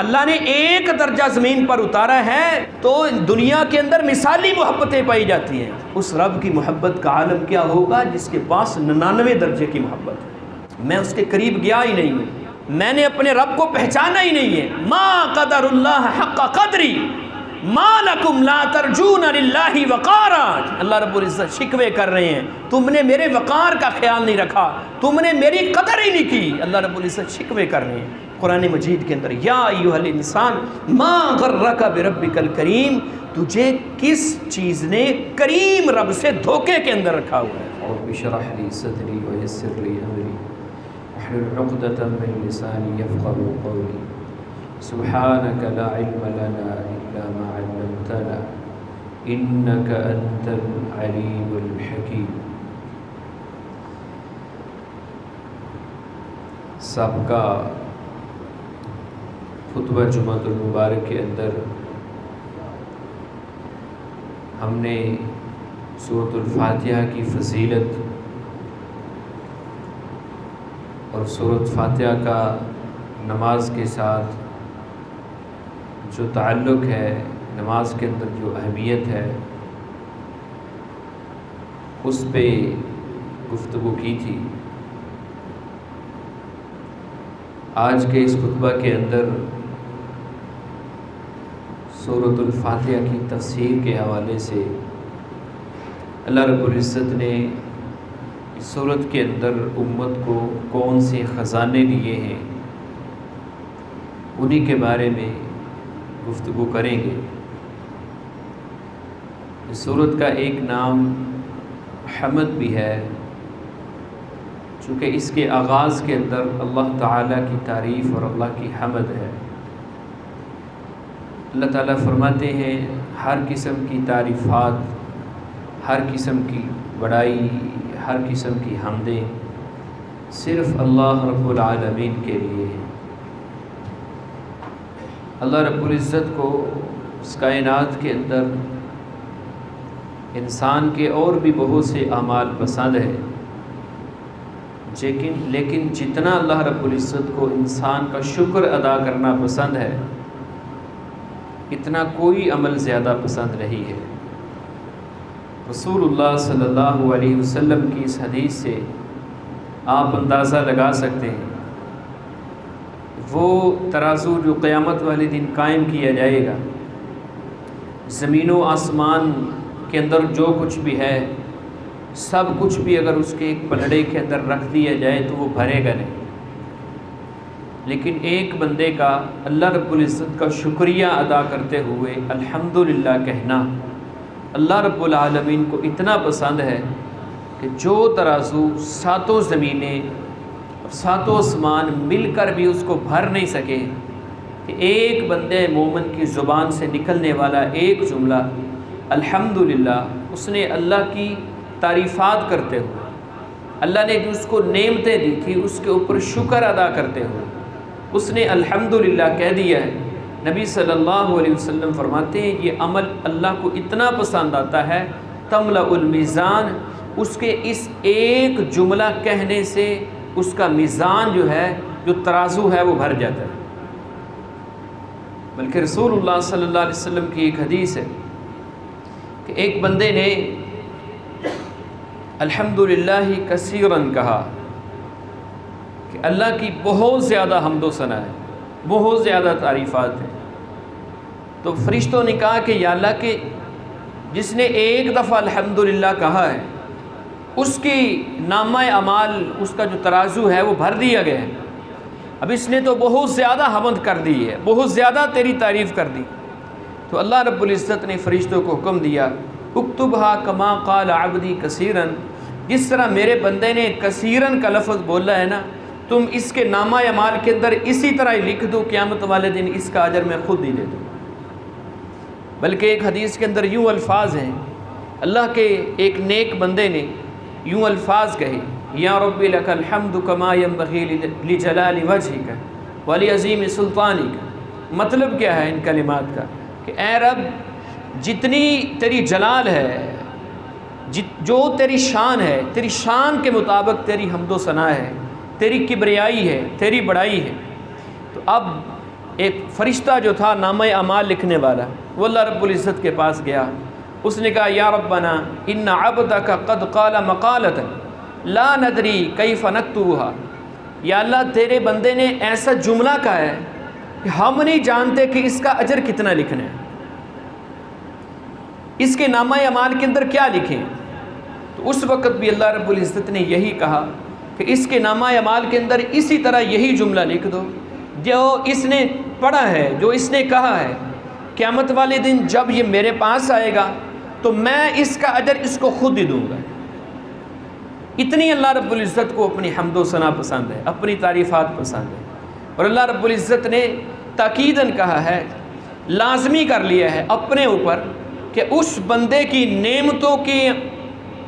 اللہ نے ایک درجہ زمین پر اتارا ہے تو دنیا کے اندر مثالی محبتیں پائی جاتی ہیں. اس رب کی محبت کا عالم کیا ہوگا جس کے پاس 99 درجے کی محبت ہے. میں اس کے قریب گیا ہی نہیں ہوں, میں نے اپنے رب کو پہچانا ہی نہیں ہے. ما قدر اللہ حق قدری ما لکم لا ترجون للہ وقارا. اللہ رب العزت شکوے کر رہے ہیں, تم نے میرے وقار کا خیال نہیں رکھا, تم نے میری قدر ہی نہیں کی. اللہ رب العزت شکوے کر رہے ہیں قرآن مجید کے اندر. یا ایھا الانسان ما غرک بربک الکریم, تجھے کس چیز نے کریم رب سے دھوکے کے اندر رکھا ہوا ہے. رب اشرح لی صدری ویسر لی امری واحلل عقدۃ من لسانی یفقهوا قولی. سبحانک لا علم لنا الا ما علمتنا انک انت العلیم الحکیم. سابقہ خطبہ جمعۃ المبارک کے اندر ہم نے سورۃ الفاتحہ کی فضیلت اور سورۃ فاتحہ کا نماز کے ساتھ جو تعلق ہے, نماز کے اندر جو اہمیت ہے, اس پہ گفتگو کی تھی. آج کے اس خطبہ کے اندر سورۃ الفاتحہ کی تفسیر کے حوالے سے اللہ رب العزت نے اس سورت کے اندر امت کو کون سے خزانے دیے ہیں انہی کے بارے میں گفتگو کریں گے. اس سورت کا ایک نام حمد بھی ہے, چونکہ اس کے آغاز کے اندر اللہ تعالیٰ کی تعریف اور اللہ کی حمد ہے. اللہ تعالیٰ فرماتے ہیں ہر قسم کی تعریفات, ہر قسم کی بڑائی, ہر قسم کی حمدیں صرف اللہ رب العالمین کے لیے ہیں. اللہ رب العزت کو اس کائنات کے اندر انسان کے اور بھی بہت سے اعمال پسند ہے, لیکن جتنا اللہ رب العزت کو انسان کا شکر ادا کرنا پسند ہے اتنا کوئی عمل زیادہ پسند نہیں ہے. رسول اللہ صلی اللہ علیہ وسلم کی اس حدیث سے آپ اندازہ لگا سکتے ہیں وہ ترازو جو قیامت والے دن قائم کیا جائے گا, زمین و آسمان کے اندر جو کچھ بھی ہے سب کچھ بھی اگر اس کے ایک پلڑے کے اندر رکھ دیا جائے تو وہ بھرے گا نہیں, لیکن ایک بندے کا اللہ رب العزت کا شکریہ ادا کرتے ہوئے الحمدللہ کہنا اللہ رب العالمین کو اتنا پسند ہے کہ جو ترازو ساتوں زمینیں اور ساتوں آسمان مل کر بھی اس کو بھر نہیں سکے, کہ ایک بندے مومن کی زبان سے نکلنے والا ایک جملہ الحمدللہ, اس نے اللہ کی تعریفات کرتے ہوئے, اللہ نے جو اس کو نعمتیں دی تھی اس کے اوپر شکر ادا کرتے ہوئے اس نے الحمدللہ کہہ دیا ہے. نبی صلی اللہ علیہ وسلم فرماتے ہیں یہ عمل اللہ کو اتنا پسند آتا ہے تملأ المیزان, اس کے اس ایک جملہ کہنے سے اس کا میزان جو ہے, جو ترازو ہے وہ بھر جاتا ہے. بلکہ رسول اللہ صلی اللہ علیہ وسلم کی ایک حدیث ہے کہ ایک بندے نے الحمدللہ کثیراً کہا کہ اللہ کی بہت زیادہ حمد و ثنا ہے, بہت زیادہ تعریفات ہیں. تو فرشتوں نے کہا کہ یا اللہ کہ جس نے ایک دفعہ الحمدللہ کہا ہے اس کی نامہ اعمال, اس کا جو ترازو ہے وہ بھر دیا گیا ہے, اب اس نے تو بہت زیادہ حمد کر دی ہے, بہت زیادہ تیری تعریف کر دی. تو اللہ رب العزت نے فرشتوں کو حکم دیا اکتبھا کما قال عبدی کثیراً, جس طرح میرے بندے نے کثیراً کا لفظ بولا ہے نا, تم اس کے نامہ اعمال کے اندر اسی طرح ہی لکھ دو, قیامت والے دن اس کا اجر میں خود ہی دے دوں. بلکہ ایک حدیث کے اندر یوں الفاظ ہیں, اللہ کے ایک نیک بندے نے یوں الفاظ کہے یا رب لک الحمد کما ینبغی لجلال وجہک ولعظیم سلطانک. مطلب کیا ہے ان کلمات کا کہ اے رب جتنی تیری جلال ہے, جو تیری شان ہے, تیری شان کے مطابق تیری حمد و ثنا ہے, تیری کبریائی ہے, تیری بڑائی ہے. تو اب ایک فرشتہ جو تھا نامہ اعمال لکھنے والا، وہ اللہ رب العزت کے پاس گیا، اس نے کہا یا ربنا ان عبدک قد قال مقالۃ لا ندری کیف نکتبھا، یا اللہ تیرے بندے نے ایسا جملہ کہا ہے کہ ہم نہیں جانتے کہ اس کا اجر کتنا لکھنا ہے، اس کے نامہ اعمال کے اندر کیا لکھیں۔ تو اس وقت بھی اللہ رب العزت نے یہی کہا کہ اس کے نامہ اعمال کے اندر اسی طرح یہی جملہ لکھ دو جو اس نے پڑھا ہے، جو اس نے کہا ہے، قیامت والے دن جب یہ میرے پاس آئے گا تو میں اس کا اجر اس کو خود ہی دوں گا۔ اتنی اللہ رب العزت کو اپنی حمد و ثنا پسند ہے، اپنی تعریفات پسند ہے، اور اللہ رب العزت نے تاکیداً کہا ہے، لازمی کر لیا ہے اپنے اوپر کہ اس بندے کی نعمتوں کی،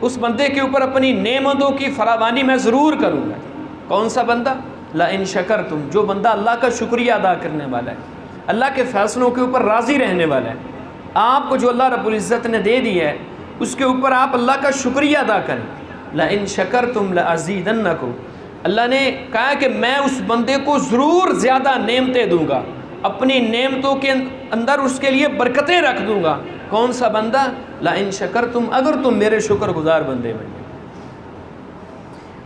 اس بندے کے اوپر اپنی نعمتوں کی فراوانی میں ضرور کروں گا۔ کون سا بندہ؟ لئن شکرتم، جو بندہ اللہ کا شکریہ ادا کرنے والا ہے، اللہ کے فیصلوں کے اوپر راضی رہنے والا ہے۔ آپ کو جو اللہ رب العزت نے دے دی ہے اس کے اوپر آپ اللہ کا شکریہ ادا کریں۔ لئن شکرتم لازیدنکم، اللہ نے کہا کہ میں اس بندے کو ضرور زیادہ نعمتیں دوں گا، اپنی نعمتوں کے اندر اس کے لیے برکتیں رکھ دوں گا۔ کون سا بندہ؟ لئن شکرتم، اگر تم میرے شکر گزار بندے بن گئے۔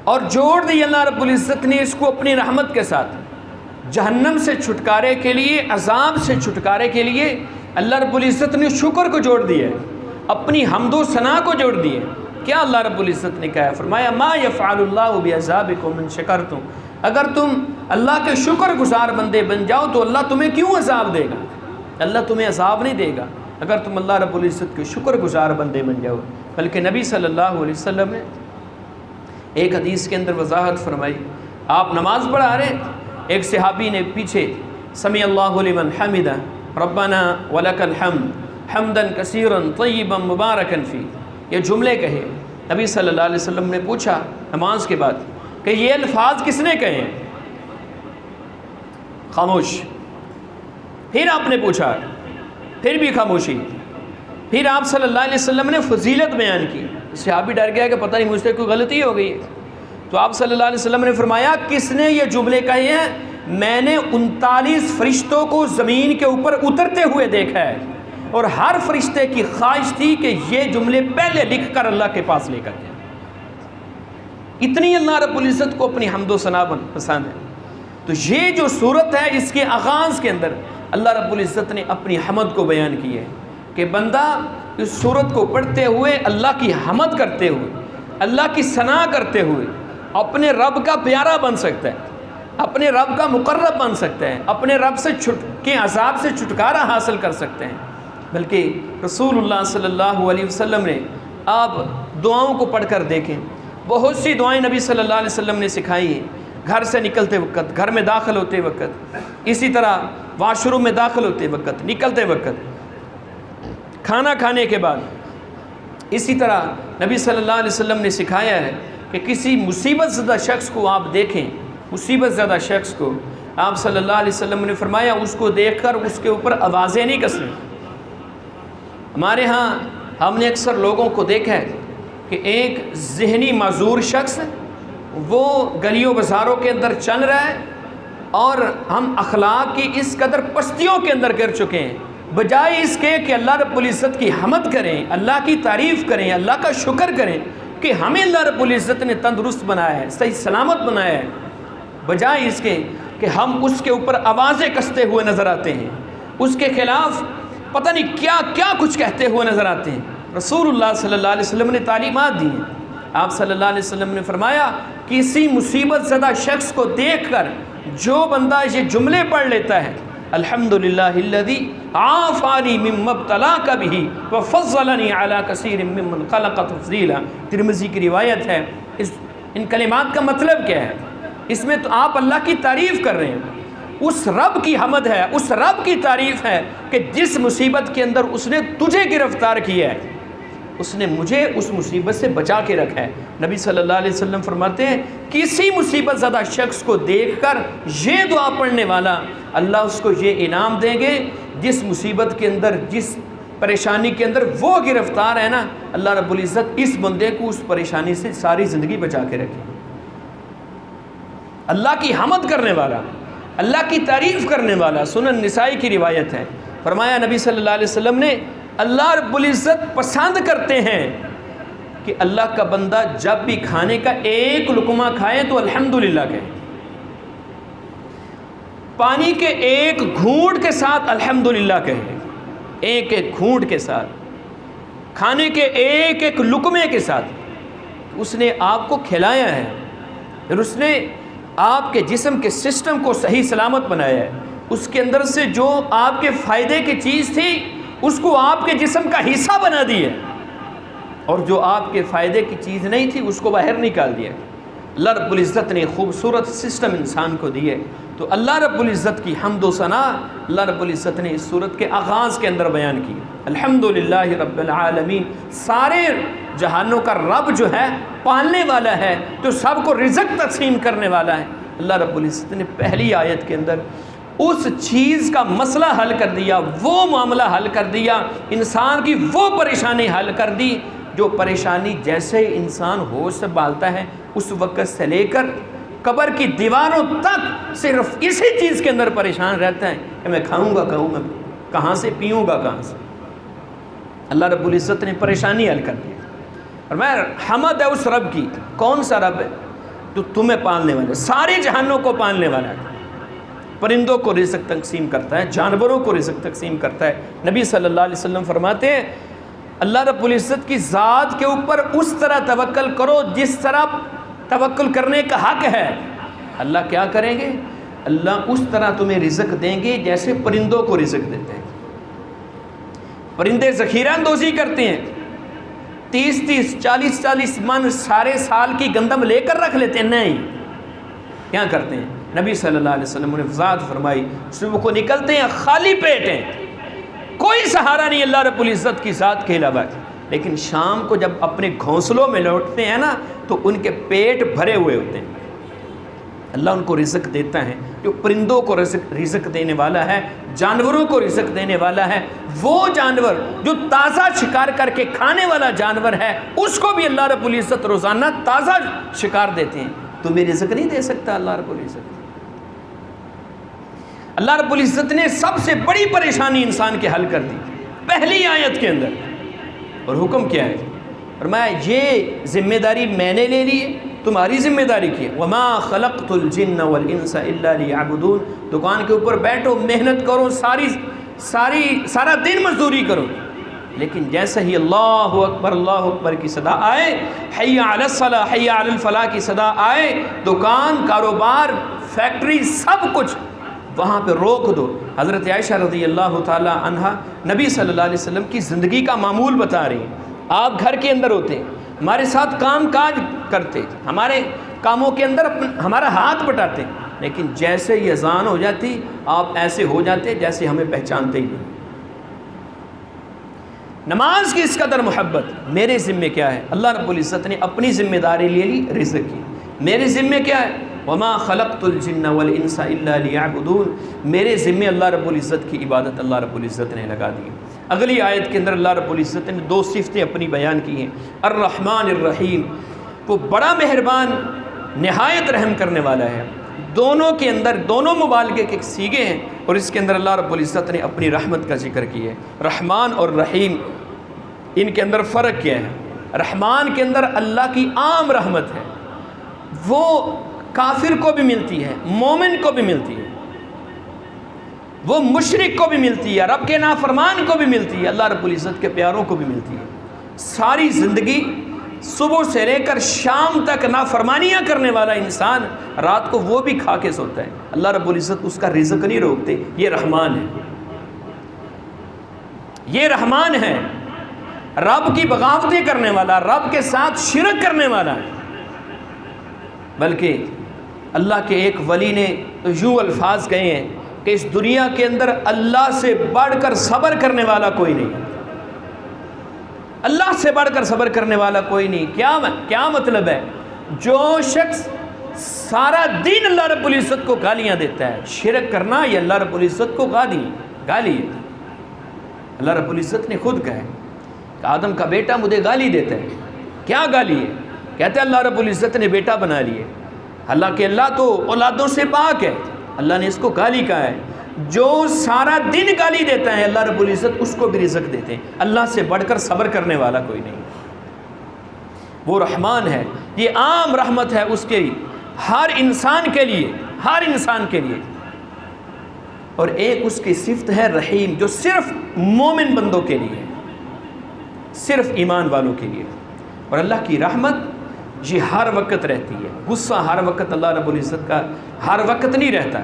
اور جوڑ دی اللہ رب العزت نے اس کو اپنی رحمت کے ساتھ، جہنم سے چھٹکارے کے لیے، عذاب سے چھٹکارے کے لیے اللہ رب العزت نے شکر کو جوڑ دیا ہے، اپنی حمد و ثنا کو جوڑ دیا ہے۔ کیا اللہ رب العزت نے کہا؟ فرمایا ما یفعل اللہ بعذابکم ان شکرتم، اگر تم اللہ کے شکر گزار بندے بن جاؤ تو اللہ تمہیں کیوں عذاب دے گا؟ اللہ تمہیں عذاب نہیں دے گا اگر تم اللہ رب العزت کے شکر گزار بندے بن جاؤ۔ بلکہ نبی صلی اللہ علیہ وسلم نے ایک حدیث کے اندر وضاحت فرمائی، آپ نماز پڑھا رہے، ایک صحابی نے پیچھے سمیع اللہ لمن حمدہ ربنا ولک الحمد حمدا کثیرا طیبا مبارکا فی، یہ جملے کہے۔ نبی صلی اللہ علیہ وسلم نے پوچھا نماز کے بعد کہ یہ الفاظ کس نے کہے ہیں؟ خاموش۔ پھر آپ نے پوچھا، پھر بھی خاموشی۔ پھر آپ صلی اللہ علیہ وسلم نے فضیلت بیان کی، صحابی ڈر گیا کہ پتہ نہیں مجھ سے کوئی غلطی ہو گئی ہے۔ تو آپ صلی اللہ علیہ وسلم نے فرمایا کس نے یہ جملے کہے ہیں؟ میں نے 39 فرشتوں کو زمین کے اوپر اترتے ہوئے دیکھا ہے، اور ہر فرشتے کی خواہش تھی کہ یہ جملے پہلے لکھ کر اللہ کے پاس لے کر جائیں۔ اتنی اللہ رب العزت کو اپنی حمد و ثنا پسند ہے۔ تو یہ جو صورت ہے اس کے آغاز کے اندر اللہ رب العزت نے اپنی حمد کو بیان کی ہے کہ بندہ اس صورت کو پڑھتے ہوئے اللہ کی حمد کرتے ہوئے، اللہ کی ثنا کرتے ہوئے اپنے رب کا پیارا بن سکتا ہے، اپنے رب کا مقرب بن سکتا ہے، اپنے رب سے کے عذاب سے چھٹکارا حاصل کر سکتے ہیں۔ بلکہ رسول اللہ صلی اللہ علیہ وسلم نے، آپ دعاؤں کو پڑھ کر دیکھیں، بہت سی دعائیں نبی صلی اللہ علیہ وسلم نے سکھائی ہیں، گھر سے نکلتے وقت، گھر میں داخل ہوتے وقت، اسی طرح واش روم میں داخل ہوتے وقت، نکلتے وقت، کھانا کھانے کے بعد۔ اسی طرح نبی صلی اللہ علیہ وسلم نے سکھایا ہے کہ کسی مصیبت زدہ شخص کو آپ دیکھیں، مصیبت زدہ شخص کو، آپ صلی اللہ علیہ وسلم نے فرمایا اس کو دیکھ کر اس کے اوپر آوازیں نہیں کسیں۔ ہمارے ہاں ہم نے اکثر لوگوں کو دیکھا ہے کہ ایک ذہنی معذور شخص وہ گلیوں بازاروں کے اندر چل رہا ہے، اور ہم اخلاق کی اس قدر پستیوں کے اندر گر چکے ہیں، بجائے اس کے کہ اللہ رب العزت کی حمد کریں، اللہ کی تعریف کریں، اللہ کا شکر کریں کہ ہمیں اللہ رب العزت نے تندرست بنایا ہے، صحیح سلامت بنایا ہے، بجائے اس کے کہ ہم اس کے اوپر آوازیں کستے ہوئے نظر آتے ہیں، اس کے خلاف پتہ نہیں کیا کیا کچھ کہتے ہوئے نظر آتے ہیں۔ رسول اللہ صلی اللہ علیہ وسلم نے تعلیمات دی ہیں۔ آپ صلی اللہ علیہ وسلم نے فرمایا کسی مصیبت زدہ شخص کو دیکھ کر جو بندہ یہ جملے پڑھ لیتا ہے، الحمدللہ الذی عافانی مما ابتلاک بہ وفضلنی علی کثیر ممن خلق تفضیلا، ترمذی کی روایت ہے۔ ان کلمات کا مطلب کیا ہے؟ اس میں تو آپ اللہ کی تعریف کر رہے ہیں، اس رب کی حمد ہے، اس رب کی تعریف ہے کہ جس مصیبت کے اندر اس نے تجھے گرفتار کیا ہے، اس نے مجھے اس مصیبت سے بچا کے رکھا ہے۔ نبی صلی اللہ علیہ وسلم فرماتے ہیں کسی مصیبت زدہ شخص کو دیکھ کر یہ دعا پڑھنے والا، اللہ اس کو یہ انعام دیں گے، جس مصیبت کے اندر، جس پریشانی کے اندر وہ گرفتار ہے نا، اللہ رب العزت اس بندے کو اس پریشانی سے ساری زندگی بچا کے رکھے۔ اللہ کی حمد کرنے والا، اللہ کی تعریف کرنے والا. سنن نسائی کی روایت ہے, فرمایا نبی صلی اللہ علیہ وسلم نے اللہ رب العزت پسند کرتے ہیں کہ اللہ کا بندہ جب بھی کھانے کا ایک لقمہ کھائے تو الحمدللہ کہے, پانی کے ایک گھونٹ کے ساتھ الحمدللہ کہے, ایک ایک گھونٹ کے ساتھ, کھانے کے ایک ایک لقمے کے ساتھ. اس نے آپ کو کھلایا ہے, پھر اس نے آپ کے جسم کے سسٹم کو صحیح سلامت بنایا ہے, اس کے اندر سے جو آپ کے فائدے کی چیز تھی اس کو آپ کے جسم کا حصہ بنا دیا, اور جو آپ کے فائدے کی چیز نہیں تھی اس کو باہر نکال دیا. اللہ رب العزت نے خوبصورت سسٹم انسان کو دیے. تو اللہ رب العزت کی حمد و ثنا اللہ رب العزت نے اس صورت کے آغاز کے اندر بیان کی. الحمدللہ رب العالمین, سارے جہانوں کا رب جو ہے پالنے والا ہے, جو سب کو رزق تقسیم کرنے والا ہے. اللہ رب العزت نے پہلی آیت کے اندر اس چیز کا مسئلہ حل کر دیا, وہ معاملہ حل کر دیا, انسان کی وہ پریشانی حل کر دی جو پریشانی جیسے انسان ہوش سے بالتا ہے اس وقت سے لے کر قبر کی دیواروں تک صرف اسی چیز کے اندر پریشان رہتا ہے کہ میں کھاؤں گا کہاں سے, پیوں گا کہاں سے. اللہ رب العزت نے پریشانی حل کر دی. اور میں حمد ہے اس رب کی. کون سا رب ہے؟ جو تمہیں پالنے والا, سارے جہانوں کو پالنے والا ہے, پرندوں کو رزق تقسیم کرتا ہے, جانوروں کو رزق تقسیم کرتا ہے. نبی صلی اللہ علیہ وسلم فرماتے ہیں اللہ رب العزت کی ذات کے اوپر اس طرح توکل کرو جس طرح توکل کرنے کا حق ہے. اللہ کیا کریں گے؟ اللہ اس طرح تمہیں رزق دیں گے جیسے پرندوں کو رزق دیتے ہیں. پرندے ذخیرہ اندوزی کرتے ہیں, 30 40 من سارے سال کی گندم لے کر رکھ لیتے ہیں. نہیں, کیا کرتے ہیں؟ نبی صلی اللہ علیہ وسلم نے وضاحت فرمائی, صبح کو نکلتے ہیں خالی پیٹ ہیں, کوئی سہارا نہیں اللہ رب العزت کی ذات کے علاوہ, لیکن شام کو جب اپنے گھونسلوں میں لوٹتے ہیں نا تو ان کے پیٹ بھرے ہوئے ہوتے ہیں. اللہ ان کو رزق دیتا ہے, جو پرندوں کو رزق دینے والا ہے, جانوروں کو رزق دینے والا ہے. وہ جانور جو تازہ شکار کر کے کھانے والا جانور ہے اس کو بھی اللہ رب العزت روزانہ تازہ شکار دیتے ہیں. تمہیں رزق نہیں دے سکتا اللہ رب العزت؟ اللہ رب العزت نے سب سے بڑی پریشانی انسان کے حل کر دی پہلی آیت کے اندر. اور حکم کیا ہے؟ فرمایا یہ ذمہ داری میں نے لے لی ہے, تمہاری ذمہ داری کی ہے. وما خلقت الجن والانس الا لیعبدون. دکان کے اوپر بیٹھو, محنت کرو, سارا دن مزدوری کرو, لیکن جیسے ہی اللہ اکبر کی صدا آئے, حی علی الصلاۃ حی علی الفلاح کی صدا آئے, دکان, کاروبار, فیکٹری, سب کچھ وہاں پہ روک دو. حضرت عائشہ رضی اللہ تعالی عنہا نبی صلی اللہ علیہ وسلم کی زندگی کا معمول بتا رہی ہیں. آپ گھر کے اندر ہوتے, ہمارے ساتھ کام کاج کرتے, ہمارے کاموں کے اندر ہمارا ہاتھ بٹاتے, لیکن جیسے ہی اذان ہو جاتی آپ ایسے ہو جاتے جیسے ہمیں پہچانتے ہی نہیں. نماز کی اس قدر محبت. میرے ذمے کیا ہے؟ اللہ رب العزت نے اپنی ذمہ داری لے لی, رزق کی. میرے ذمے کیا ہے؟ وما خلقت الجن والانس الا لیعبدون. میرے ذمے اللہ رب العزت کی عبادت اللہ رب العزت نے لگا دی. اگلی آیت کے اندر اللہ رب العزت نے 2 صفتیں اپنی بیان کی ہیں. الرحمن الرحیم, وہ بڑا مہربان نہایت رحم کرنے والا ہے. دونوں کے اندر دونوں مبالغے کے صیغے ہیں, اور اس کے اندر اللہ رب العزت نے اپنی رحمت کا ذکر کیا ہے. رحمان اور رحیم, ان کے اندر فرق کیا ہے؟ رحمان کے اندر اللہ کی عام رحمت ہے, وہ کافر کو بھی ملتی ہے, مومن کو بھی ملتی ہے, وہ مشرک کو بھی ملتی ہے, رب کے نافرمان کو بھی ملتی ہے, اللہ رب العزت کے پیاروں کو بھی ملتی ہے. ساری زندگی صبح سے لے کر شام تک نافرمانیاں کرنے والا انسان رات کو وہ بھی کھا کے سوتا ہے, اللہ رب العزت اس کا رزق نہیں روکتے. یہ رحمان ہے, یہ رحمان ہے. رب کی بغاوتیں کرنے والا, رب کے ساتھ شرک کرنے والا ہے. بلکہ اللہ کے ایک ولی نے تو یوں الفاظ کہے ہیں کہ اس دنیا کے اندر اللہ سے بڑھ کر صبر کرنے والا کوئی نہیں, اللہ سے بڑھ کر صبر کرنے والا کوئی نہیں. کیا مطلب ہے؟ جو شخص سارا دن اللہ رب العزت کو گالیاں دیتا ہے, شرک کرنا یہ اللہ رب العزت کو گالی ہے. اللہ رب العزت نے خود کہا ہے کہ آدم کا بیٹا مجھے گالی دیتا ہے. کیا گالی ہے؟ کہتے ہیں اللہ رب العزت نے بیٹا بنا لیے. حالانکہ اللہ تو اولادوں سے پاک ہے, اللہ نے اس کو گالی کہا ہے. جو سارا دن گالی دیتا ہے اللہ رب العزت اس کو بھی رزق دیتے ہیں. اللہ سے بڑھ کر صبر کرنے والا کوئی نہیں. وہ رحمان ہے. یہ عام رحمت ہے اس کے ہر انسان کے لیے، ہر انسان کے لیے. اور ایک اس کی صفت ہے رحیم، جو صرف مومن بندوں کے لیے، صرف ایمان والوں کے لیے. اور اللہ کی رحمت یہ ہر وقت رہتی ہے. غصہ ہر وقت اللہ رب العزت کا ہر وقت نہیں رہتا.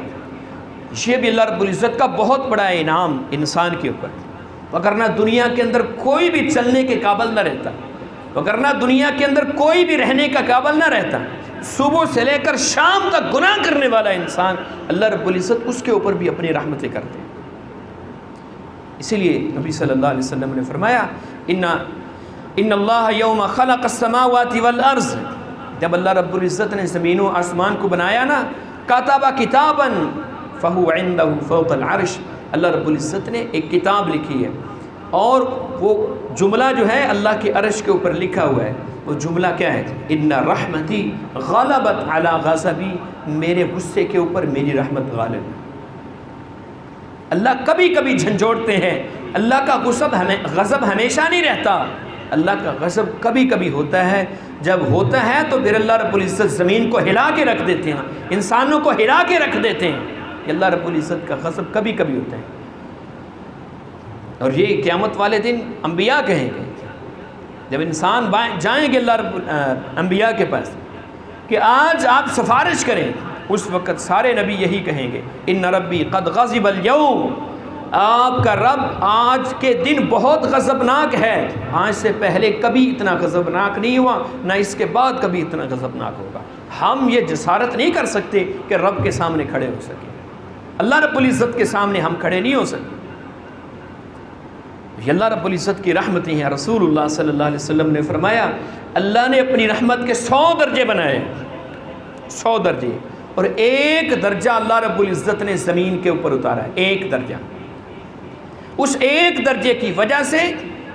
یہ بھی اللہ رب العزت کا بہت بڑا انعام انسان کے اوپر. وگرنہ دنیا کے اندر کوئی بھی چلنے کے قابل نہ رہتا، وگرنہ دنیا کے اندر کوئی بھی رہنے کا قابل نہ رہتا. صبح سے لے کر شام تک گناہ کرنے والا انسان اللہ رب العزت اس کے اوپر بھی اپنی رحمتیں کرتے ہیں. اسی لیے نبی صلی اللہ علیہ وسلم نے فرمایا ان اللہ یوم خلق السماوات والارض، جب اللہ رب العزت نے زمین و آسمان کو بنایا نا، کتب کتابا فہو عنده فوق العرش، اللہ رب العزت نے ایک کتاب لکھی ہے اور وہ جملہ جو ہے اللہ کے عرش کے اوپر لکھا ہوا ہے. وہ جملہ کیا ہے؟ ان رحمتی غلبت علی غضبی، میرے غصے کے اوپر میری رحمت غالب ہے. اللہ کبھی کبھی جھنجھوڑتے ہیں. اللہ کا غضب ہمیشہ نہیں رہتا. اللہ کا غضب کبھی کبھی ہوتا ہے. جب ہوتا ہے تو پھر اللہ رب العزت زمین کو ہلا کے رکھ دیتے ہیں، انسانوں کو ہلا کے رکھ دیتے ہیں. کہ اللہ رب العزت کا غضب کبھی کبھی ہوتا ہے. اور یہ قیامت والے دن انبیاء کہیں گے، جب انسان جائیں گے اللہ رب انبیاء کے پاس کہ آج آپ سفارش کریں، اس وقت سارے نبی یہی کہیں گے ان ربی قد غضب اليوم، آپ کا رب آج کے دن بہت غضبناک ہے. آج سے پہلے کبھی اتنا غضبناک نہیں ہوا، نہ اس کے بعد کبھی اتنا غضبناک ہوگا. ہم یہ جسارت نہیں کر سکتے کہ رب کے سامنے کھڑے ہو سکیں. اللہ رب العزت کے سامنے ہم کھڑے نہیں ہو سکتے. یہ اللہ رب العزت کی رحمتیں ہیں. رسول اللہ صلی اللہ علیہ وسلم نے فرمایا اللہ نے اپنی رحمت کے 100 درجے بنائے، 100 درجے، اور ایک درجہ اللہ رب العزت نے زمین کے اوپر اتارا ہے. ایک درجہ. اس ایک درجے کی وجہ سے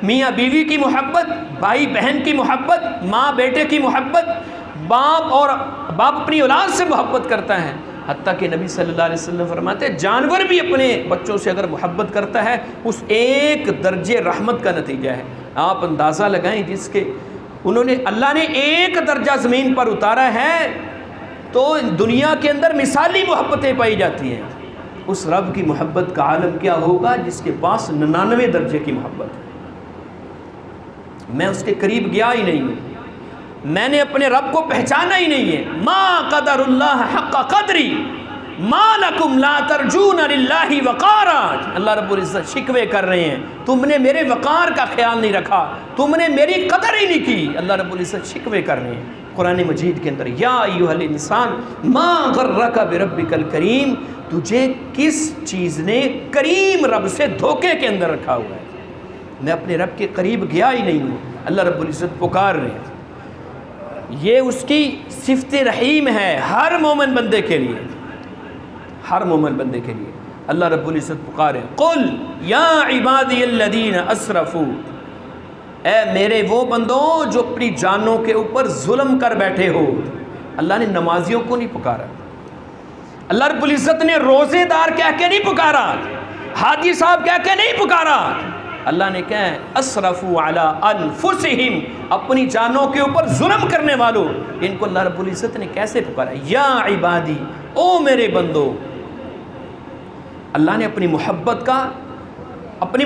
میاں بیوی کی محبت، بھائی بہن کی محبت، ماں بیٹے کی محبت، باپ اپنی اولاد سے محبت کرتا ہے. حتیٰ کہ نبی صلی اللہ علیہ وسلم فرماتے ہیں جانور بھی اپنے بچوں سے اگر محبت کرتا ہے اس ایک درجے رحمت کا نتیجہ ہے. آپ اندازہ لگائیں جس کے اللہ نے ایک درجہ زمین پر اتارا ہے تو دنیا کے اندر مثالی محبتیں پائی جاتی ہیں. اس رب کی محبت کا عالم کیا ہوگا جس کے پاس 99 درجے کی محبت ہے. میں اس کے قریب گیا ہی نہیں ہوں، میں نے اپنے رب کو پہچانا ہی نہیں ہے. ما قدر اللہ حق قدری ما لکم لا ترجون للہ وقارا. اللہ رب العزت شکوے کر رہے ہیں تم نے میرے وقار کا خیال نہیں رکھا، تم نے میری قدر ہی نہیں کی. اللہ رب العزت شکوے کر رہے ہیں قرآن مجید کے اندر. یا ایھا الانسان ما غرک بربک الکریم، تجھے کس چیز نے کریم رب سے دھوکے کے اندر رکھا ہوا ہے. میں اپنے رب کے قریب گیا ہی نہیں ہوں. اللہ رب العزت پکار رہے ہیں. یہ اس کی صفت رحیم ہے ہر مومن بندے کے لیے، ہر مومن بندے کے لیے. اللہ رب العزت پکارے قل یا عبادی الذین اسرفوا، اے میرے وہ بندوں جو اپنی جانوں کے اوپر ظلم کر بیٹھے ہو. اللہ نے نمازیوں کو نہیں پکارا، اللہ رب العزت نے روزے دار کہہ کے نہیں پکارا، حاجی صاحب کہہ کے نہیں پکارا. اللہ نے کہا ہے اسرفوا علی انفسہم، اپنی جانوں کے اوپر ظلم کرنے والوں. ان کو اللہ رب العزت نے کیسے پکارا؟ یا عبادی، او میرے بندو. اللہ نے اپنی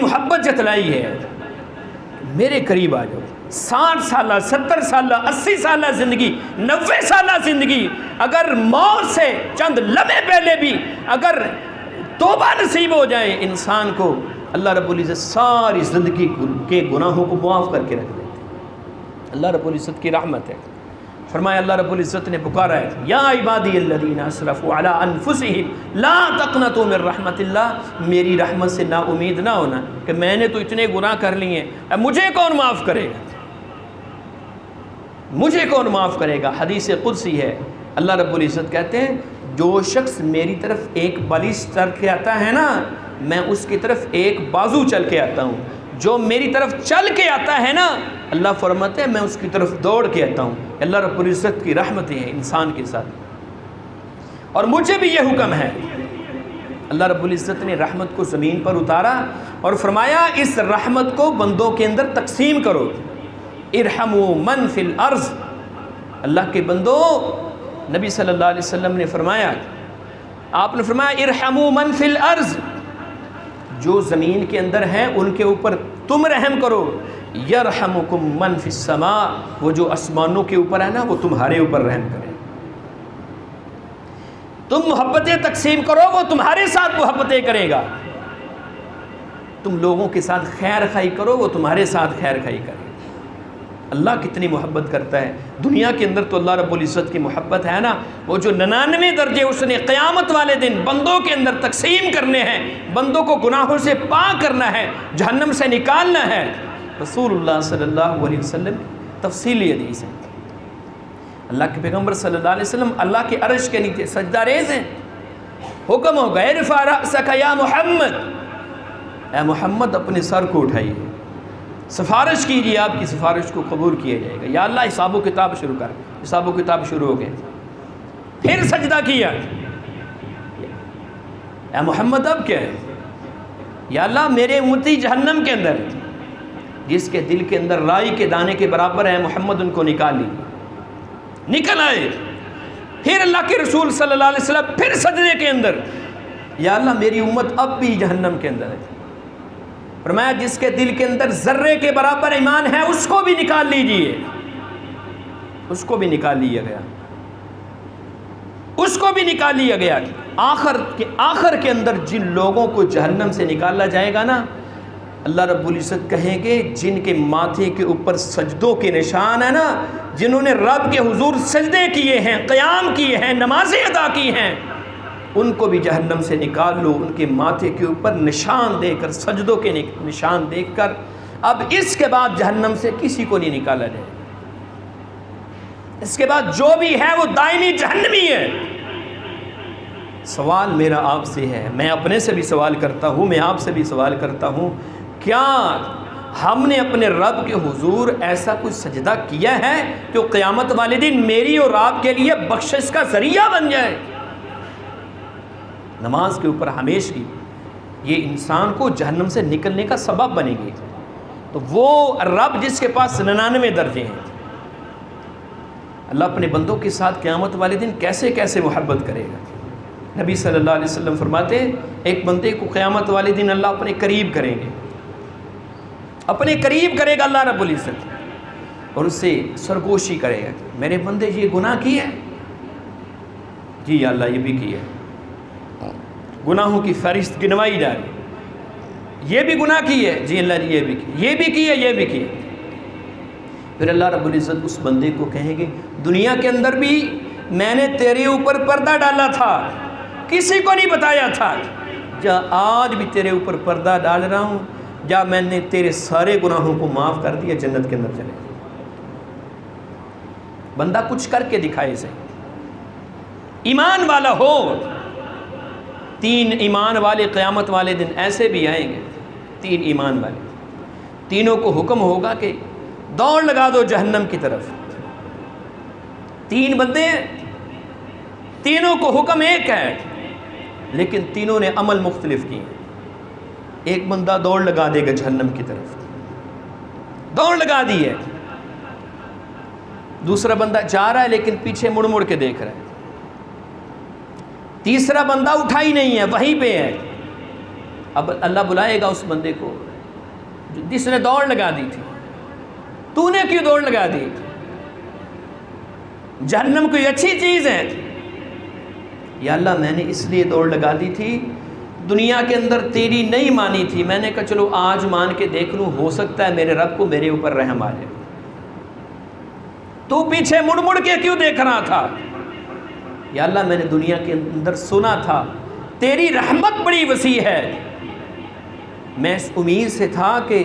محبت جتلائی ہے. میرے قریب آ جاؤ. 60 سالہ 70 سالہ 80 سالہ زندگی 90 سالہ زندگی، اگر موت سے چند لمحے پہلے بھی اگر توبہ نصیب ہو جائے انسان کو، اللہ رب العزت ساری زندگی کے گناہوں کو معاف کر کے رکھ دیتے ہیں. اللہ رب العزت کی رحمت ہے. فرمایا اللہ رب العزت نے پکارا ہے یا عبادی الذین اسرفوا علی انفسہم لا تقنطوا من رحمت اللہ، میری رحمت سے نا امید نہ ہونا کہ میں نے تو اتنے گناہ کر لیے ہیں، مجھے کون معاف کرے گا، مجھے کون معاف کرے گا. حدیث قدسی ہے، اللہ رب العزت کہتے ہیں جو شخص میری طرف ایک بالش چل کے آتا ہے نا، میں اس کی طرف ایک بازو چل کے آتا ہوں. جو میری طرف چل کے آتا ہے نا، اللہ فرماتے ہیں میں اس کی طرف دوڑ کے آتا ہوں. اللہ رب العزت کی رحمتیں ہیں انسان کے ساتھ. اور مجھے بھی یہ حکم ہے۔ اللہ رب العزت نے رحمت کو زمین پر اتارا اور فرمایا اس رحمت کو بندوں کے اندر تقسیم کرو۔ ارحموا من فی الارض، اللہ کے بندو، نبی صلی اللہ علیہ وسلم نے فرمایا، آپ نے فرمایا ارحموا من فی الارض، جو زمین کے اندر ہیں ان کے اوپر تم رحم کرو۔ یرحمکم من فی السماء، وہ جو آسمانوں کے اوپر ہے نا وہ تمہارے اوپر رحم کرے۔ تم محبتیں تقسیم کرو، وہ تمہارے ساتھ محبتیں کرے گا۔ تم لوگوں کے ساتھ خیر خواہی کرو، وہ تمہارے ساتھ خیر خواہی کرے گا۔ اللہ کتنی محبت کرتا ہے۔ دنیا کے اندر تو اللہ رب العزت کی محبت ہے نا، وہ جو 99 درجے اس نے قیامت والے دن بندوں کے اندر تقسیم کرنے ہیں، بندوں کو گناہوں سے پاک کرنا ہے، جہنم سے نکالنا ہے۔ رسول اللہ صلی اللہ علیہ وسلم تفصیلی حدیث ہے، اللہ کے پیغمبر صلی اللہ علیہ وسلم اللہ کے عرش کے نیچے سجدہ ریز ہیں، حکم ہو گیا ارفع رأسک یا محمد، اے محمد اپنے سر کو اٹھائیے، سفارش کیجیے، آپ کی سفارش کو قبول کیا جائے گا۔ یا اللہ حساب و کتاب شروع کر، حساب و کتاب شروع ہو گئے۔ پھر سجدہ کیا، اے محمد اب کیا ہے؟ یا اللہ میرے امتی جہنم کے اندر جس کے دل کے اندر رائی کے دانے کے برابر ہے محمد، ان کو نکال لیجیے، نکل آئے۔ پھر اللہ کے رسول صلی اللہ علیہ وسلم پھر سجدے کے اندر، یا اللہ میری امت اب بھی جہنم کے اندر ہے۔ فرمایا جس کے دل کے اندر ذرے کے برابر ایمان ہے اس کو بھی نکال لیجئے، اس کو بھی نکال لیا گیا، اس کو بھی نکال لیا گیا۔ آخر کے اندر جن لوگوں کو جہنم سے نکالا جائے گا نا، اللہ رب العزت کہیں گے جن کے ماتھے کے اوپر سجدوں کے نشان ہیں نا، جنہوں نے رب کے حضور سجدے کیے ہیں، قیام کیے ہیں، نمازیں ادا کی ہیں، ان کو بھی جہنم سے نکال لو، ان کے ماتھے کے اوپر نشان دے کر، سجدوں کے نشان دیکھ کر۔ اب اس کے بعد جہنم سے کسی کو نہیں نکالا جائے، اس کے بعد جو بھی ہے وہ دائمی جہنمی ہے۔ سوال میرا آپ سے ہے، میں اپنے سے بھی سوال کرتا ہوں، میں آپ سے بھی سوال کرتا ہوں، کیا ہم نے اپنے رب کے حضور ایسا کوئی سجدہ کیا ہے جو قیامت والے دن میری اور آپ کے لیے بخشش کا ذریعہ بن جائے؟ نماز کے اوپر ہمیشگی یہ انسان کو جہنم سے نکلنے کا سبب بنے گی۔ تو وہ رب جس کے پاس 99 درجے ہیں، اللہ اپنے بندوں کے ساتھ قیامت والے دن کیسے کیسے محبت کرے گا۔ نبی صلی اللہ علیہ وسلم فرماتے ایک بندے کو قیامت والے دن اللہ اپنے قریب کریں گے، اپنے قریب کرے گا اللہ رب العزت، اور اس سے سرگوشی کرے گا، میرے بندے یہ گناہ کیا ہے؟ جی یا اللہ یہ بھی کیا ہے۔ گناہوں کی فہرست گنوائی جا رہی، یہ بھی گناہ کی ہے، جی اللہ یہ بھی کی، یہ بھی کی ہے، یہ بھی کی ہے۔ پھر اللہ رب العزت اس بندے کو کہیں گے دنیا کے اندر بھی میں نے تیرے اوپر پردہ ڈالا تھا، کسی کو نہیں بتایا تھا، جا آج بھی تیرے اوپر پردہ ڈال رہا ہوں، جا میں نے تیرے سارے گناہوں کو معاف کر دیا، جنت کے اندر چلے۔ بندہ کچھ کر کے دکھائے سے ایمان والا ہو۔ 3 ایمان والے قیامت والے دن ایسے بھی آئیں گے، 3 ایمان والے، تینوں کو حکم ہوگا کہ دوڑ لگا دو جہنم کی طرف۔ 3 بندے ہیں، تینوں کو حکم ایک ہے، لیکن تینوں نے عمل مختلف کیے۔ ایک بندہ دوڑ لگا دے گا جہنم کی طرف، دوڑ لگا دی ہے۔ دوسرا بندہ جا رہا ہے لیکن پیچھے مڑ مڑ کے دیکھ رہا ہے۔ تیسرا بندہ اٹھا ہی نہیں ہے، وہیں پہ ہے۔ اب اللہ بلائے گا اس بندے کو جس نے دوڑ لگا دی تھی، تو نے کیوں دوڑ لگا دی؟ جہنم کوئی اچھی چیز ہے؟ یا اللہ میں نے اس لیے دوڑ لگا دی تھی، دنیا کے اندر تیری نہیں مانی تھی، میں نے کہا چلو آج مان کے دیکھ لوں، ہو سکتا ہے میرے رب کو میرے اوپر رحم آ جائے۔ تو پیچھے مڑ مڑ کے کیوں دیکھ رہا تھا؟ یا اللہ میں نے دنیا کے اندر سنا تھا تیری رحمت بڑی وسیع ہے، میں اس امید سے تھا کہ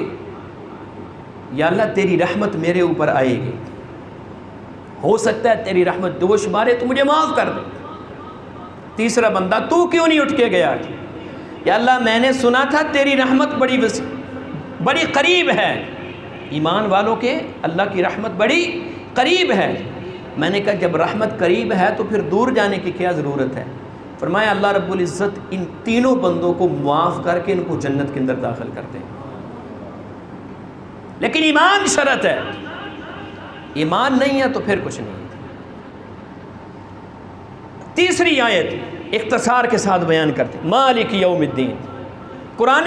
یا اللہ تیری رحمت میرے اوپر آئے گی، ہو سکتا ہے تیری رحمت دوش مارے تو مجھے معاف کر دے۔ تیسرا بندہ تو کیوں نہیں اٹھ کے گیا؟ یا اللہ میں نے سنا تھا تیری رحمت بڑی وسیع، بڑی قریب ہے، ایمان والوں کے اللہ کی رحمت بڑی قریب ہے، میں نے کہا جب رحمت قریب ہے تو پھر دور جانے کی کیا ضرورت ہے؟ فرمایا اللہ رب العزت ان تینوں بندوں کو معاف کر کے ان کو جنت کے اندر داخل کرتے ہیں، لیکن ایمان شرط ہے، ایمان نہیں ہے تو پھر کچھ نہیں ہے۔ تیسری آیت اختصار کے ساتھ بیان کرتے ہیں، مالک یوم الدین۔ قرآن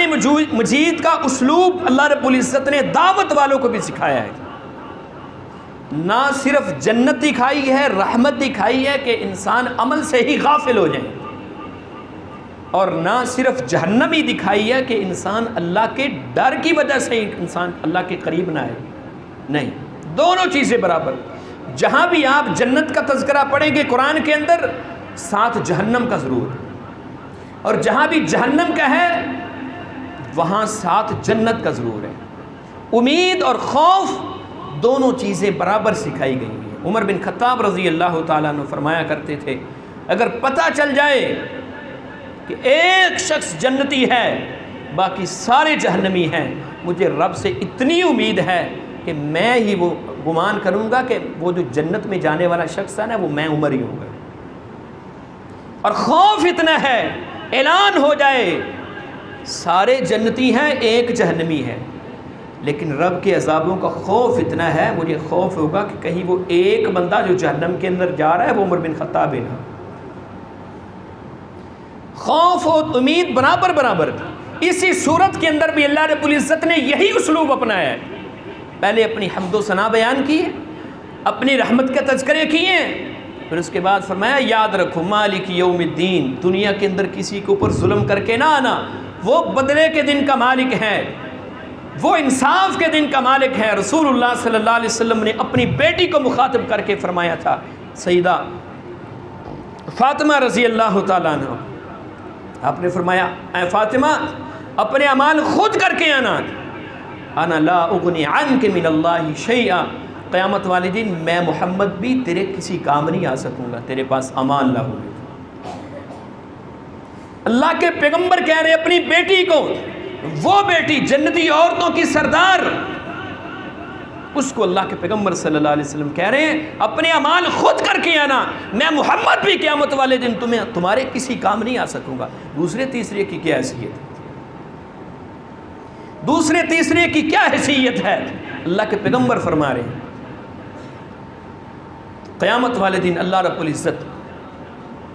مجید کا اسلوب اللہ رب العزت نے دعوت والوں کو بھی سکھایا ہے، نہ صرف جنت دکھائی ہے، رحمت دکھائی ہے کہ انسان عمل سے ہی غافل ہو جائے، اور نہ صرف جہنمی دکھائی ہے کہ انسان اللہ کے ڈر کی وجہ سے انسان اللہ کے قریب نہ آئے، نہیں، دونوں چیزیں برابر۔ جہاں بھی آپ جنت کا تذکرہ پڑھیں گے قرآن کے اندر، ساتھ جہنم کا ضرور، اور جہاں بھی جہنم کا ہے وہاں ساتھ جنت کا ضرور ہے۔ امید اور خوف دونوں چیزیں برابر سکھائی گئی ہیں۔ عمر بن خطاب رضی اللہ تعالیٰ عنہ فرمایا کرتے تھے، اگر پتہ چل جائے کہ ایک شخص جنتی ہے باقی سارے جہنمی ہیں، مجھے رب سے اتنی امید ہے کہ میں ہی وہ گمان کروں گا کہ وہ جو جنت میں جانے والا شخص ہے نا وہ میں عمر ہی ہوں گا، اور خوف اتنا ہے اعلان ہو جائے سارے جنتی ہیں ایک جہنمی ہے، لیکن رب کے عذابوں کا خوف اتنا ہے، مجھے خوف ہوگا کہ کہیں وہ ایک بندہ جو جہنم کے اندر جا رہا ہے وہ عمر بن خطاب ہے نا۔ خوف اور امید برابر برابر۔ اسی صورت کے اندر بھی اللہ رب العزت نے یہی اسلوب اپنایا ہے، پہلے اپنی حمد و ثنا بیان کی، اپنی رحمت کے تذکرے کیے، پھر اس کے بعد فرمایا یاد رکھو مالک یوم الدین، دنیا کے اندر کسی کے اوپر ظلم کر کے نہ آنا، وہ بدلے کے دن کا مالک ہے، وہ انصاف کے دن کا مالک ہے۔ رسول اللہ صلی اللہ علیہ وسلم نے اپنی بیٹی کو مخاطب کر کے فرمایا تھا، سیدہ فاطمہ رضی اللہ تعالیٰ عنہ، آپ نے فرمایا اے فاطمہ اپنے اعمال خود کر کے آنا، انا لا اغنی عنک من اللہ شیئا، قیامت والے دن میں محمد بھی تیرے کسی کام نہیں آ سکوں گا، تیرے پاس امان نہ ہوگی۔ اللہ کے پیغمبر کہہ رہے اپنی بیٹی کو، وہ بیٹی جنتی عورتوں کی سردار، اس کو اللہ کے پیغمبر صلی اللہ علیہ وسلم کہہ رہے ہیں اپنے اعمال خود کر کے آنا، میں محمد بھی قیامت والے دن تمہارے کسی کام نہیں آ سکوں گا۔ دوسرے تیسرے کی کیا حیثیت ہے؟ دوسرے تیسرے کی کیا حیثیت ہے؟ اللہ کے پیغمبر فرما رہے ہیں قیامت والے دن اللہ رب العزت،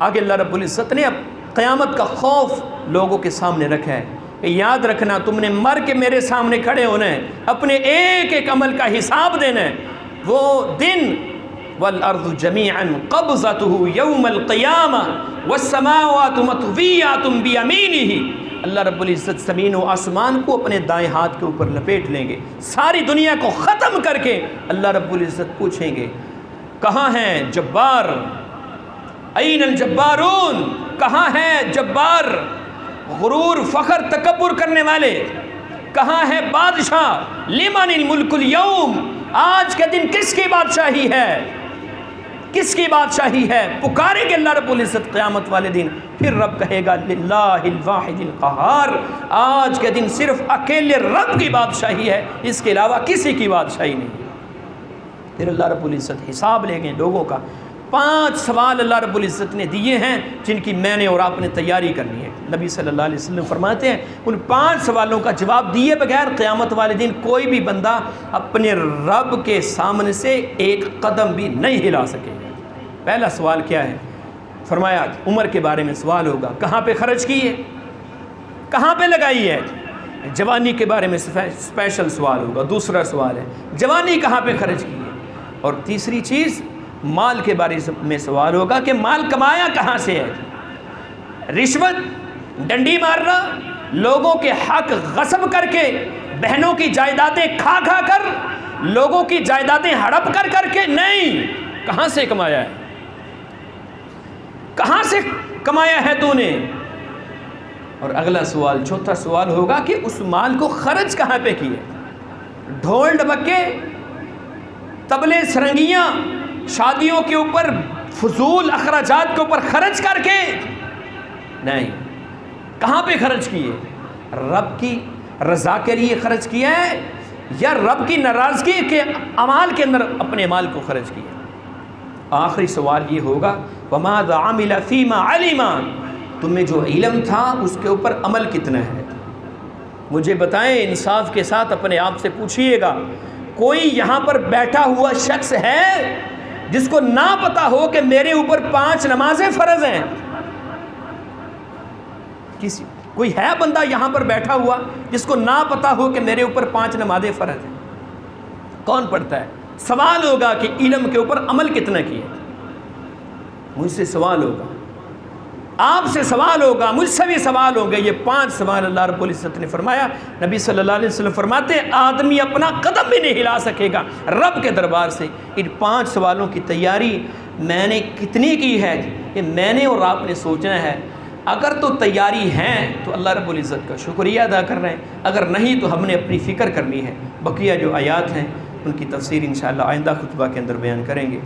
آگے اللہ رب العزت نے اب قیامت کا خوف لوگوں کے سامنے رکھا ہے کہ یاد رکھنا تم نے مر کے میرے سامنے کھڑے ہونا ہے، اپنے ایک ایک عمل کا حساب دینا ہے۔ وہ دن والارض جميعا قبضته يوم القيامة والسماوات مطويات بيمينه، اللہ رب العزت زمین و آسمان کو اپنے دائیں ہاتھ کے اوپر لپیٹ لیں گے، ساری دنیا کو ختم کر کے اللہ رب العزت پوچھیں گے کہاں ہیں جبار، این الجبارون، کہاں ہیں جبار، غرور فخر تکبر کرنے والے، کہاں ہے بادشاہ، لمن الملک اليوم، آج کے دن کس کی بادشاہی ہے، کس کی بادشاہی ہے؟ پکاریں گے اللہ رب العزت قیامت والے دن، پھر رب کہے گا للہ الواحد القہار، آج کے دن صرف اکیلے رب کی بادشاہی ہے، اس کے علاوہ کسی کی بادشاہی نہیں۔ پھر اللہ رب العزت حساب لیں گے لوگوں کا۔ 5 سوال اللہ رب العزت نے دیے ہیں جن کی میں نے اور آپ نے تیاری کرنی ہے۔ نبی صلی اللہ علیہ وسلم فرماتے ہیں ان 5 سوالوں کا جواب دیے بغیر قیامت والے دن کوئی بھی بندہ اپنے رب کے سامنے سے ایک قدم بھی نہیں ہلا سکے گا۔ پہلا سوال کیا ہے؟ فرمایا عمر کے بارے میں سوال ہوگا، کہاں پہ خرچ کی ہے، کہاں پہ لگائی ہے۔ جوانی کے بارے میں اسپیشل سوال ہوگا، دوسرا سوال ہے جوانی کہاں پہ خرچ کی ہے، اور تیسری چیز مال کے بارے میں سوال ہوگا کہ مال کمایا کہاں سے ہے۔ رشوت، ڈنڈی مارنا، لوگوں کے حق غصب کر کے، بہنوں کی جائیدادیں کھا کھا کر، لوگوں کی جائیدادیں ہڑپ کر کر کے نہیں، کہاں سے کمایا ہے، کہاں سے کمایا ہے تو نے۔ اور اگلا سوال، چوتھا سوال ہوگا کہ اس مال کو خرچ کہاں پہ کیے۔ ڈھول ڈبکے، طبلے سرنگیاں، شادیوں کے اوپر فضول اخراجات کے اوپر خرچ کر کے نہیں، کہاں پہ خرچ کیے؟ رب کی رضا کے لیے خرچ کیا ہے یا رب کی ناراضگی کے اعمال کے اندر اپنے مال کو خرچ کیا؟ آخری سوال یہ ہوگا وَمَاذَا عَمِلَ فِي مَا عَلِمَ، تمہیں جو علم تھا اس کے اوپر عمل کتنا ہے؟ مجھے بتائیں، انصاف کے ساتھ اپنے آپ سے پوچھئے گا، کوئی یہاں پر بیٹھا ہوا شخص ہے جس کو نہ پتا ہو کہ میرے اوپر 5 نمازیں فرض ہیں؟ کوئی ہے بندہ یہاں پر بیٹھا ہوا جس کو نہ پتا ہو کہ میرے اوپر 5 نمازیں فرض ہیں؟ کون پڑھتا ہے؟ سوال ہوگا کہ علم کے اوپر عمل کتنا کیا؟ مجھ سے سوال ہوگا، آپ سے سوال ہوگا، مجھ سے بھی سوال ہوگا۔ یہ 5 سوال اللہ رب العزت نے فرمایا۔ نبی صلی اللہ علیہ وسلم فرماتے ہیں آدمی اپنا قدم بھی نہیں ہلا سکے گا رب کے دربار سے۔ ان 5 سوالوں کی تیاری میں نے کتنی کی ہے کہ میں نے اور آپ نے سوچنا ہے۔ اگر تو تیاری ہے تو اللہ رب العزت کا شکریہ ادا کر رہے ہیں، اگر نہیں تو ہم نے اپنی فکر کرنی ہے۔ بقیہ جو آیات ہیں ان کی تفسیر انشاءاللہ آئندہ خطبہ کے اندر بیان کریں گے۔